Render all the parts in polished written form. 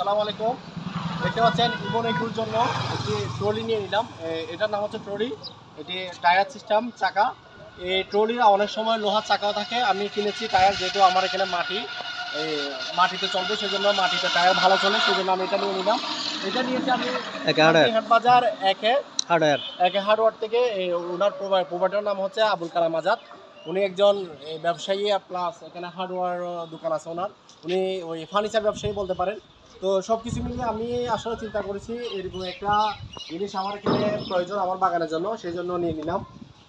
আসসালামু আলাইকুম। দেখতে পাচ্ছেন ইমন একুর জন্য একটি ট্রলি নিয়ে নিলাম। এটার নাম হচ্ছে ট্রলি। এটি টায়ার সিস্টেম চাকা। এই ট্রলির অনেক সময় লোহার চাকাও থাকে। আমি কিনেছি টায়ার, যেহেতু আমার এখানে মাটিতে চলবে, সেজন্য মাটিতে টায়ার ভালো চলে, সেজন্য আমি এটা নিয়ে নিলাম। এটা নিয়েছি আমি হাট বাজার একে হার্ডওয়্যার থেকে। ওনার প্রোভাইডার নাম হচ্ছে আবুল কালাম আজাদ। উনি একজন ব্যবসায়ী, প্লাস এখানে হার্ডওয়্যার দোকান আছে ওনার। উনি ওই ফার্নিচার ব্যবসায়ী বলতে পারেন। তো সব কিছু মিলিয়ে আমি আসলে চিন্তা করেছি এরকম একটা জিনিস আমার এখানে প্রয়োজন আমার বাগানের জন্য, সেই জন্য নিয়ে নিলাম।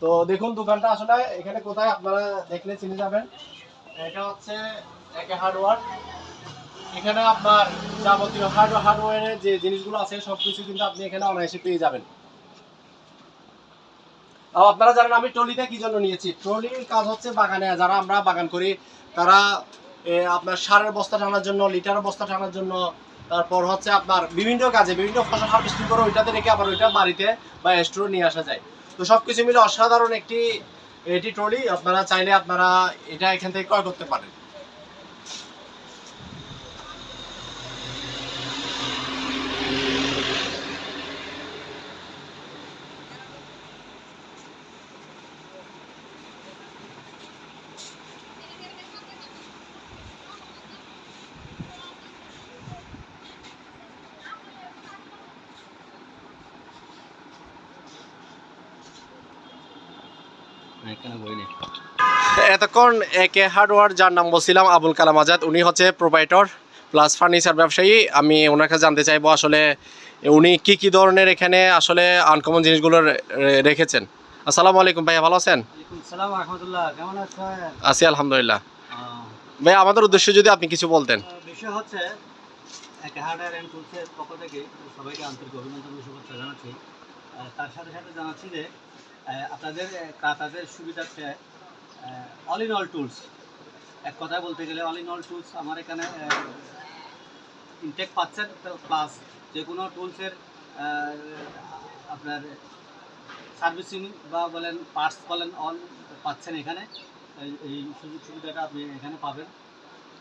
তো দেখুন দোকানটা আসলে এখানে কোথায়, আপনারা দেখলে চিনে যাবেন। এটা হচ্ছে একে হার্ডওয়্যার। এখানে আপনার যাবতীয় হার্ডওয়্যারের যে জিনিসগুলো আছে সব কিছু কিন্তু আপনি এখানে অনায়াসে পেয়ে যাবেন। আপনারা জানেন আমি ট্রলিতে কি জন্য নিয়েছি। ট্রলির কাজ হচ্ছে বাগানে, যারা আমরা বাগান করি তারা আপনার সারের বস্তা টানার জন্য, লিটারের বস্তা টানার জন্য, তারপর হচ্ছে আপনার বিভিন্ন কাজে, বিভিন্ন ফসল হারভেস্টিং করে ওইটাতে রেখে আবার ওইটা বাড়িতে বা স্টোরে নিয়ে আসা যায়। তো সব কিছু মিলে অসাধারণ এটি ট্রলি। আপনারা চাইলে আপনারা এটা এখান থেকে ক্রয় করতে পারেন। এতক্ষণ একে হার্ডওয়্যার, যার নাম বলছিলাম আবুল কালাম আজাদ, উনি হচ্ছে প্রোপাইটর প্লাস ফার্নিচার ব্যবসায়ী। আমি ওনার কাছে জানতে চাইবো আসলে উনি কি ধরনের এখানে আসলে আনকমন জিনিসগুলো রেখেছেন। আসসালামু আলাইকুম ভাইয়া, ভালো আছেন? আছি আলহামদুলিল্লাহ। ভাইয়া আমাদের উদ্দেশ্য যদি আপনি কিছু বলতেন। বিষয় হচ্ছে একে হার্ডওয়্যার অ্যান্ড টুলসের পক্ষ থেকে সবাইকে আন্তরিক অভিনন্দন ও শুভেচ্ছা জানাচ্ছি। তার সাথে সাথে জানাচ্ছি যে আপনাদের ক্রেতাদের সুবিধার্থে অল ইন অল টুলস, এক কথায় বলতে গেলে অল ইন অল টুলস আমার এখানে ইনটেক পাচ্ছেন, প্লাস যে কোনো টুলসের আপনার সার্ভিসিং বা বলেন পার্টস বলেন অল পাচ্ছেন এখানে। এই সুযোগ সুবিধাটা আপনি এখানে পাবেন।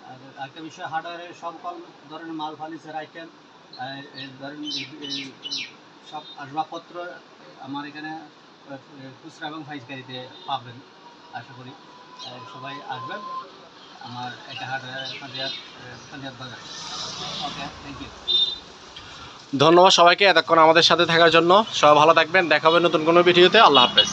আর একটা বিষয়, হার্ডওয়্যারের সকল ধরনের মাল, ফার্নিচার আইটেম, ধরেন সব আসবাবপত্র আমার এখানে খুচরা এবং পাইকারিতে পাবেন। আশা করি সবাই আসবেন আমার একটা হার্ডওয়্যার বাজার। ওকে, থ্যাংক ইউ। ধন্যবাদ সবাইকে এতক্ষণ আমাদের সাথে থাকার জন্য। সবাই ভালো থাকবেন, দেখা হবে নতুন কোনো ভিডিওতে। আল্লাহ হাফেজ।